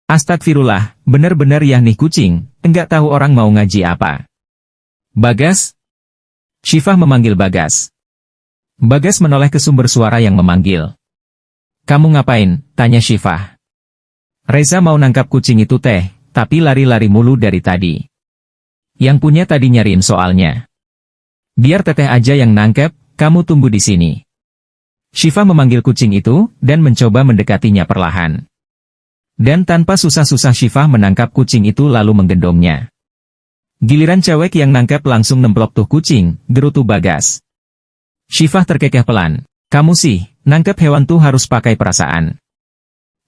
Astagfirullah, bener-bener ya nih kucing, enggak tahu orang mau ngaji apa. Bagas? Syifah memanggil Bagas. Bagas menoleh ke sumber suara yang memanggil. Kamu ngapain? Tanya Syifah. Reza mau nangkap kucing itu teh, tapi lari-lari mulu dari tadi. Yang punya tadi nyariin soalnya. Biar teteh aja yang nangkep, kamu tunggu di sini. Syifah memanggil kucing itu, dan mencoba mendekatinya perlahan. Dan tanpa susah-susah Syifah menangkap kucing itu lalu menggendongnya. Giliran cewek yang nangkep langsung nemplok tuh kucing, gerutu Bagas. Syifah terkekeh pelan. Kamu sih, nangkep hewan tuh harus pakai perasaan.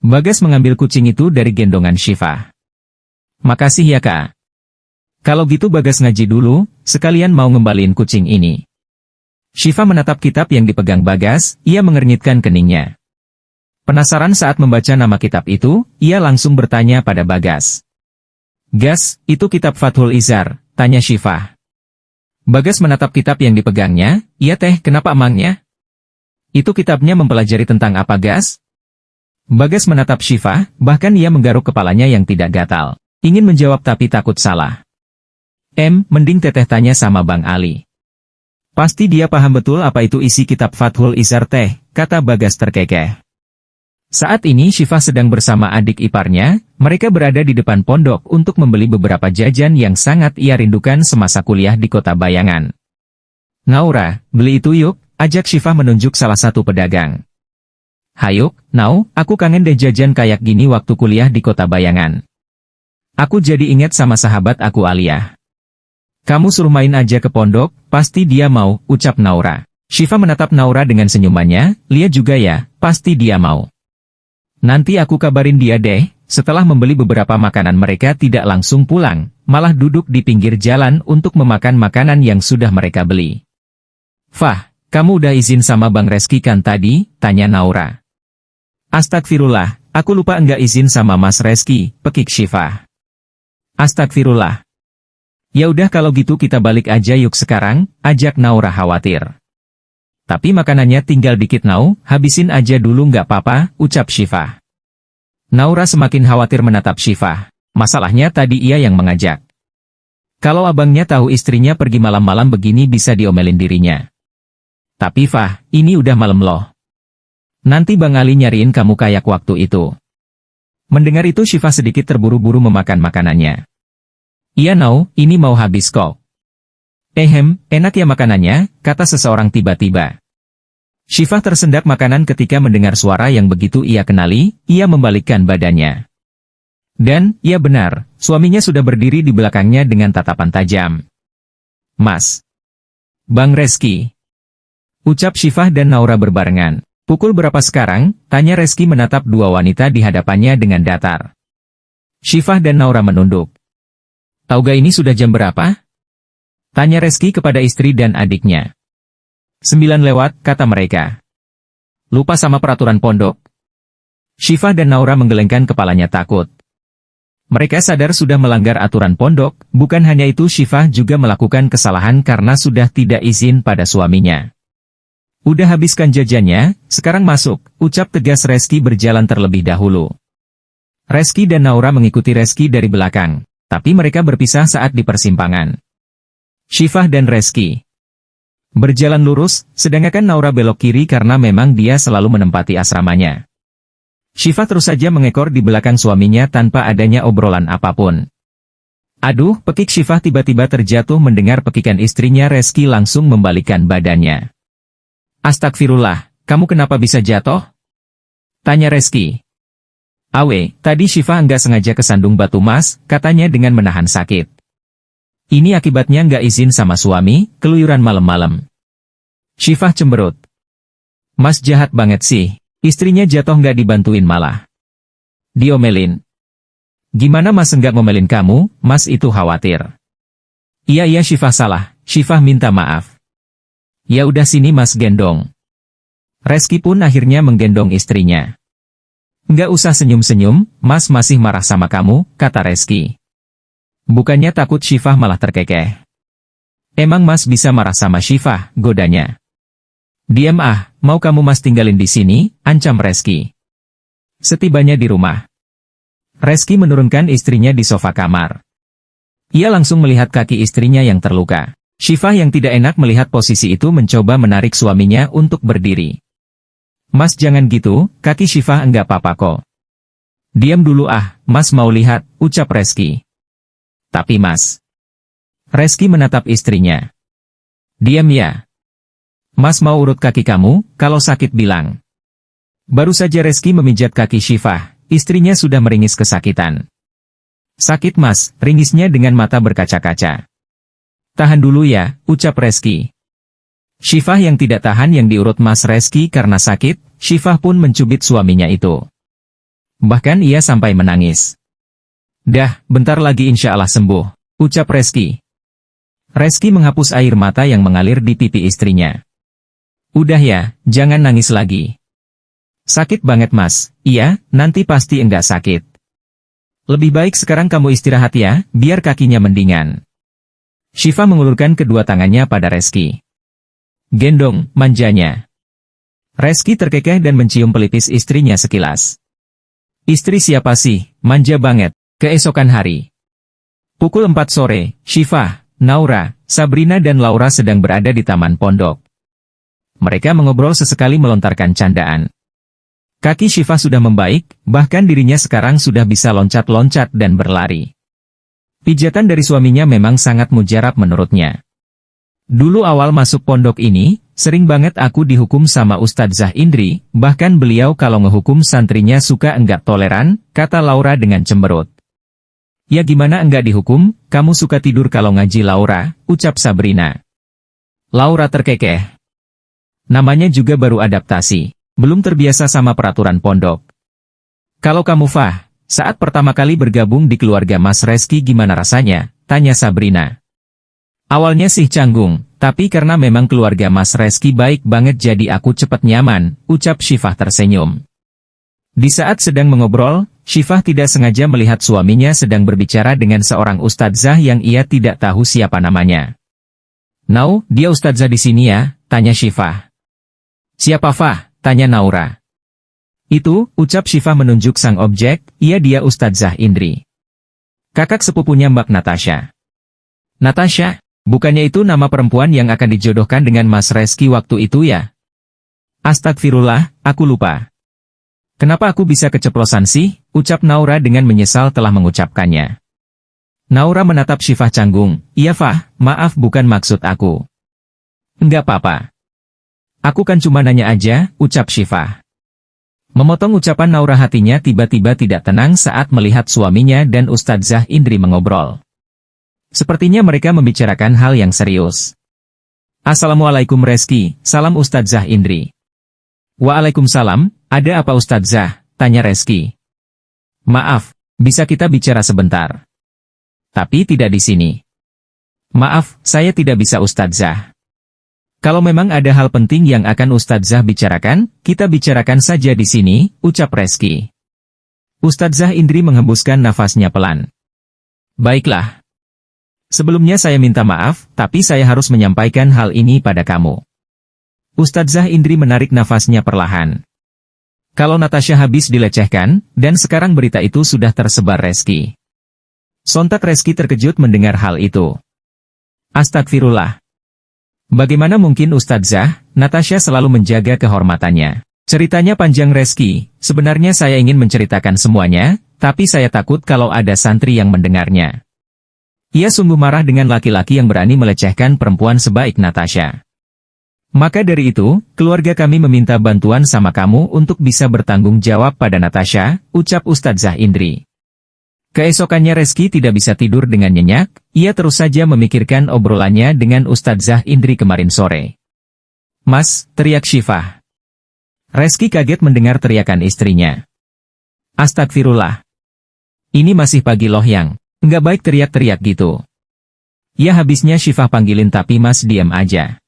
Bagas mengambil kucing itu dari gendongan Syifah. Makasih ya kak. Kalau gitu Bagas ngaji dulu, sekalian mau ngembaliin kucing ini. Syifah menatap kitab yang dipegang Bagas, ia mengernyitkan keningnya. Penasaran saat membaca nama kitab itu, ia langsung bertanya pada Bagas. Gas, itu kitab Fathul Izar, tanya Syifah. Bagas menatap kitab yang dipegangnya, iya teh, kenapa emangnya? Itu kitabnya mempelajari tentang apa Gas? Bagas menatap Syifah, bahkan ia menggaruk kepalanya yang tidak gatal. Ingin menjawab tapi takut salah. Mending teteh tanya sama Bang Ali. Pasti dia paham betul apa itu isi kitab Fathul Izar teh, kata Bagas terkekeh. Saat ini Syifah sedang bersama adik iparnya, mereka berada di depan pondok untuk membeli beberapa jajan yang sangat ia rindukan semasa kuliah di kota bayangan. Naura, beli itu yuk, ajak Syifah menunjuk salah satu pedagang. Hayuk, Nau, aku kangen deh jajan kayak gini waktu kuliah di kota bayangan. Aku jadi ingat sama sahabat aku Alia. Kamu suruh main aja ke pondok, pasti dia mau, ucap Naura. Syifah menatap Naura dengan senyumannya, lihat juga ya, pasti dia mau. Nanti aku kabarin dia deh. Setelah membeli beberapa makanan mereka tidak langsung pulang, malah duduk di pinggir jalan untuk memakan makanan yang sudah mereka beli. Fah, kamu udah izin sama Bang Reski kan tadi? Tanya Naura. Astagfirullah, aku lupa enggak izin sama Mas Reski, pekik Syifah. Astagfirullah. Ya udah kalau gitu kita balik aja yuk sekarang, ajak Naura khawatir. Tapi makanannya tinggal dikit Nau, habisin aja dulu nggak apa-apa, ucap Syifah. Naura semakin khawatir menatap Syifah. Masalahnya tadi ia yang mengajak. Kalau abangnya tahu istrinya pergi malam-malam begini bisa diomelin dirinya. Tapi Fah, ini udah malam loh. Nanti Bang Ali nyariin kamu kayak waktu itu. Mendengar itu Syifah sedikit terburu-buru memakan makanannya. Iya Nau, ini mau habis kok. Enak ya makanannya, kata seseorang tiba-tiba. Syifah tersendak makanan ketika mendengar suara yang begitu ia kenali, ia membalikkan badannya. Dan, ya benar, suaminya sudah berdiri di belakangnya dengan tatapan tajam. Mas. Bang Reski. Ucap Syifah dan Naura berbarengan. Pukul berapa sekarang? Tanya Reski menatap dua wanita di hadapannya dengan datar. Syifah dan Naura menunduk. Tahu gak ini sudah jam berapa? Tanya Reski kepada istri dan adiknya. 9 lewat, kata mereka. Lupa sama peraturan pondok. Syifah dan Naura menggelengkan kepalanya takut. Mereka sadar sudah melanggar aturan pondok, bukan hanya itu Syifah juga melakukan kesalahan karena sudah tidak izin pada suaminya. Udah habiskan jajannya, sekarang masuk, ucap tegas Reski berjalan terlebih dahulu. Reski dan Naura mengikuti Reski dari belakang, tapi mereka berpisah saat di persimpangan. Syifah dan Reski berjalan lurus, sedangkan Naura belok kiri karena memang dia selalu menempati asramanya. Syifah terus saja mengekor di belakang suaminya tanpa adanya obrolan apapun. Aduh, pekik Syifah tiba-tiba terjatuh mendengar pekikan istrinya. Reski langsung membalikkan badannya. Astagfirullah, kamu kenapa bisa jatuh? Tanya Reski. Awe, tadi Syifah enggak sengaja kesandung batu mas, katanya dengan menahan sakit. Ini akibatnya nggak izin sama suami, keluyuran malam-malam. Syifah cemberut. Mas jahat banget sih, istrinya jatuh nggak dibantuin malah. Diomelin. Gimana mas nggak ngomelin kamu, mas itu khawatir. Iya Syifah salah, Syifah minta maaf. Ya udah sini mas gendong. Reski pun akhirnya menggendong istrinya. Nggak usah senyum-senyum, mas masih marah sama kamu, kata Reski. Bukannya takut Syifah malah terkekeh. Emang mas bisa marah sama Syifah, godanya. Diam ah, mau kamu mas tinggalin di sini, ancam Reski. Setibanya di rumah. Reski menurunkan istrinya di sofa kamar. Ia langsung melihat kaki istrinya yang terluka. Syifa yang tidak enak melihat posisi itu mencoba menarik suaminya untuk berdiri. Mas jangan gitu, kaki Syifa enggak apa-apa kok. Diam dulu Mas mau lihat, ucap Reski. Tapi Mas. Reski menatap istrinya. Diam ya. Mas mau urut kaki kamu, kalau sakit bilang. Baru saja Reski memijat kaki Syifa, istrinya sudah meringis kesakitan. Sakit Mas, ringisnya dengan mata berkaca-kaca. Tahan dulu ya, ucap Reski. Syifa yang tidak tahan yang diurut Mas Reski karena sakit, Syifa pun mencubit suaminya itu. Bahkan ia sampai menangis. Dah, bentar lagi insya Allah sembuh, ucap Reski. Reski menghapus air mata yang mengalir di pipi istrinya. Udah ya, jangan nangis lagi. Sakit banget Mas, iya, nanti pasti enggak sakit. Lebih baik sekarang kamu istirahat ya, biar kakinya mendingan. Syifa mengulurkan kedua tangannya pada Reski. Gendong, manjanya. Reski terkekeh dan mencium pelipis istrinya sekilas. Istri siapa sih, manja banget. Keesokan hari. Pukul 4 sore, Syifa, Naura, Sabrina dan Laura sedang berada di taman pondok. Mereka mengobrol sesekali melontarkan candaan. Kaki Syifa sudah membaik, bahkan dirinya sekarang sudah bisa loncat-loncat dan berlari. Pijatan dari suaminya memang sangat mujarab menurutnya. Dulu awal masuk pondok ini, sering banget aku dihukum sama Ustadzah Indri, bahkan beliau kalau ngehukum santrinya suka enggak toleran, kata Laura dengan cemberut. Ya gimana enggak dihukum, kamu suka tidur kalau ngaji Laura, ucap Sabrina. Laura terkekeh. Namanya juga baru adaptasi, belum terbiasa sama peraturan pondok. Kalau kamu Fah, saat pertama kali bergabung di keluarga Mas Reski gimana rasanya? Tanya Sabrina. Awalnya sih canggung, tapi karena memang keluarga Mas Reski baik banget jadi aku cepat nyaman, ucap Syifa tersenyum. Di saat sedang mengobrol, Syifa tidak sengaja melihat suaminya sedang berbicara dengan seorang ustadzah yang ia tidak tahu siapa namanya. Nau, dia ustadzah di sini ya? Tanya Syifa. Siapa Fah? Tanya Naura. Itu, ucap Syifa menunjuk sang objek, dia Ustadzah Indri. Kakak sepupunya Mbak Natasha. Natasha? Bukannya itu nama perempuan yang akan dijodohkan dengan Mas Reski waktu itu ya? Astagfirullah, aku lupa. Kenapa aku bisa keceplosan sih? Ucap Naura dengan menyesal telah mengucapkannya. Naura menatap Syifa canggung. Iya Fah, maaf bukan maksud aku. Enggak apa-apa. Aku kan cuma nanya aja, ucap Syifa. Memotong ucapan Naura hatinya tiba-tiba tidak tenang saat melihat suaminya dan Ustadzah Indri mengobrol. Sepertinya mereka membicarakan hal yang serius. Assalamualaikum Reski, salam Ustadzah Indri. Waalaikumsalam, ada apa Ustadzah? Tanya Reski. Maaf, bisa kita bicara sebentar? Tapi tidak di sini. Maaf, saya tidak bisa Ustadzah. Kalau memang ada hal penting yang akan Ustadzah bicarakan, kita bicarakan saja di sini, ucap Reski. Ustadzah Indri menghembuskan nafasnya pelan. Baiklah. Sebelumnya saya minta maaf, tapi saya harus menyampaikan hal ini pada kamu. Ustadzah Indri menarik nafasnya perlahan. Kalau Natasha habis dilecehkan, dan sekarang berita itu sudah tersebar Reski. Sontak Reski terkejut mendengar hal itu. Astagfirullah. Bagaimana mungkin Ustadzah, Natasha selalu menjaga kehormatannya. Ceritanya panjang Reski, sebenarnya saya ingin menceritakan semuanya, tapi saya takut kalau ada santri yang mendengarnya. Ia sungguh marah dengan laki-laki yang berani melecehkan perempuan sebaik Natasha. Maka dari itu, keluarga kami meminta bantuan sama kamu untuk bisa bertanggung jawab pada Natasha, ucap Ustadzah Indri. Keesokannya Reski tidak bisa tidur dengan nyenyak, ia terus saja memikirkan obrolannya dengan Ustadzah Indri kemarin sore. Mas, teriak Syifa. Reski kaget mendengar teriakan istrinya. Astagfirullah. Ini masih pagi loh yang, enggak baik teriak-teriak gitu. Ya habisnya Syifa panggilin tapi Mas diam aja.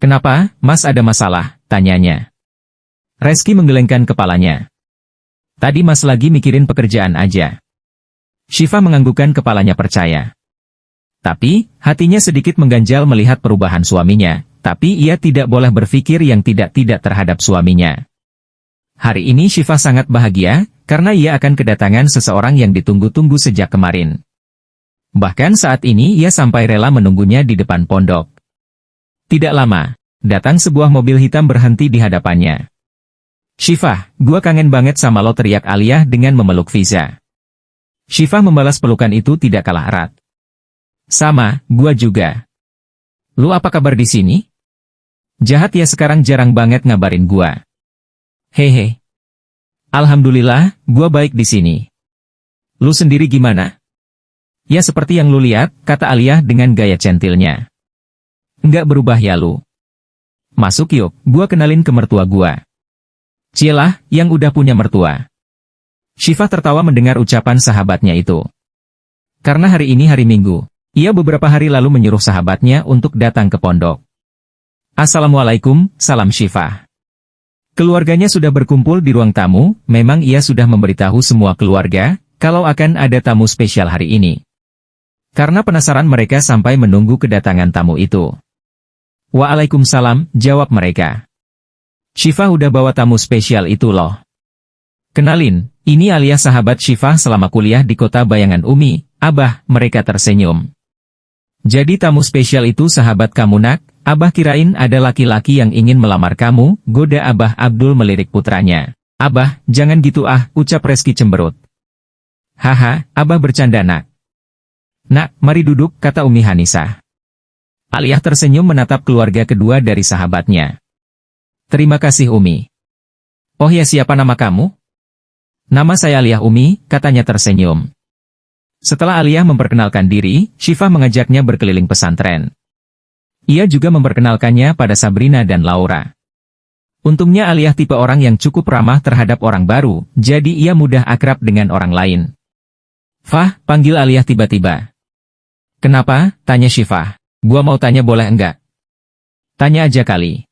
Kenapa, Mas ada masalah? Tanyanya. Reski menggelengkan kepalanya. Tadi Mas lagi mikirin pekerjaan aja. Syifa menganggukkan kepalanya percaya. Tapi, hatinya sedikit mengganjal melihat perubahan suaminya, tapi ia tidak boleh berpikir yang tidak-tidak terhadap suaminya. Hari ini Syifa sangat bahagia, karena ia akan kedatangan seseorang yang ditunggu-tunggu sejak kemarin. Bahkan saat ini ia sampai rela menunggunya di depan pondok. Tidak lama, datang sebuah mobil hitam berhenti di hadapannya. "Syifah, gua kangen banget sama lo," teriak Aliyah dengan memeluk Fiza. Syifah membalas pelukan itu tidak kalah erat. "Sama, gua juga. Lu apa kabar di sini? Jahat ya, sekarang jarang banget ngabarin gua." "Hehe. Alhamdulillah, gua baik di sini. Lu sendiri gimana?" "Ya seperti yang lu lihat," kata Aliyah dengan gaya centilnya. "Nggak berubah ya lu. Masuk yuk, gua kenalin ke mertua gua." "Cielah, yang udah punya mertua." Syifah tertawa mendengar ucapan sahabatnya itu. Karena hari ini hari Minggu, ia beberapa hari lalu menyuruh sahabatnya untuk datang ke pondok. "Assalamualaikum," salam Syifah. Keluarganya sudah berkumpul di ruang tamu, memang ia sudah memberitahu semua keluarga, kalau akan ada tamu spesial hari ini. Karena penasaran mereka sampai menunggu kedatangan tamu itu. "Waalaikumsalam," jawab mereka. "Syifah udah bawa tamu spesial itu loh. Kenalin, ini Aliyah, sahabat Syifah selama kuliah di kota bayangan Umi." "Abah," mereka tersenyum. "Jadi tamu spesial itu sahabat kamu nak? Abah kirain ada laki-laki yang ingin melamar kamu," goda Abah Abdul melirik putranya. "Abah, jangan gitu ah," ucap Reski cemberut. "Haha, Abah bercanda nak." "Nak, mari duduk," kata Umi Hanisah. Aliyah tersenyum menatap keluarga kedua dari sahabatnya. "Terima kasih Umi." "Oh ya, siapa nama kamu?" "Nama saya Aliyah Umi," katanya tersenyum. Setelah Aliyah memperkenalkan diri, Syifah mengajaknya berkeliling pesantren. Ia juga memperkenalkannya pada Sabrina dan Laura. Untungnya Aliyah tipe orang yang cukup ramah terhadap orang baru, jadi ia mudah akrab dengan orang lain. "Fah," panggil Aliyah tiba-tiba. "Kenapa?" tanya Syifah. "Gua mau tanya boleh enggak?" "Tanya aja kali."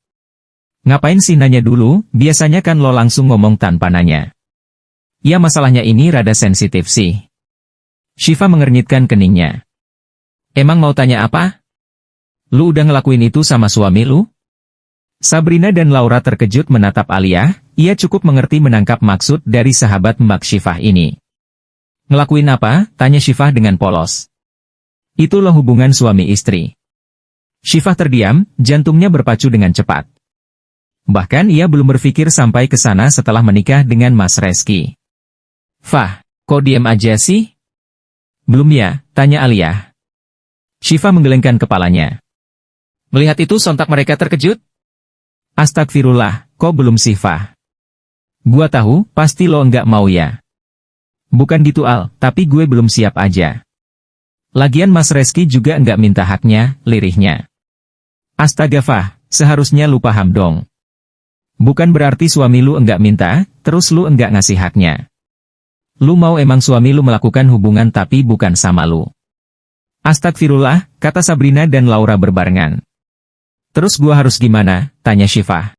"Ngapain sih nanya dulu, biasanya kan lo langsung ngomong tanpa nanya." "Ya masalahnya ini rada sensitif sih." Syifah mengernyitkan keningnya. "Emang mau tanya apa? Lu udah ngelakuin itu sama suami lu?" Sabrina dan Laura terkejut menatap Aliyah, ia cukup mengerti menangkap maksud dari sahabat Mbak Syifah ini. "Ngelakuin apa?" tanya Syifah dengan polos. "Itu loh hubungan suami istri." Syifah terdiam, jantungnya berpacu dengan cepat. Bahkan ia belum berpikir sampai ke sana setelah menikah dengan Mas Reski. "Fah, kok diam aja sih?" "Belum ya?" tanya Aliyah. Syifah menggelengkan kepalanya. Melihat itu sontak mereka terkejut. "Astagfirullah, kok belum sih Fah? Gua tahu, pasti lo enggak mau ya." "Bukan gitu Al, tapi gue belum siap aja. Lagian Mas Reski juga enggak minta haknya," lirihnya. "Astaga Fah, seharusnya lu paham dong. Bukan berarti suami lu enggak minta, terus lu enggak ngasih haknya. Lu mau emang suami lu melakukan hubungan tapi bukan sama lu." "Astagfirullah," kata Sabrina dan Laura berbarengan. "Terus gua harus gimana?" tanya Syifah.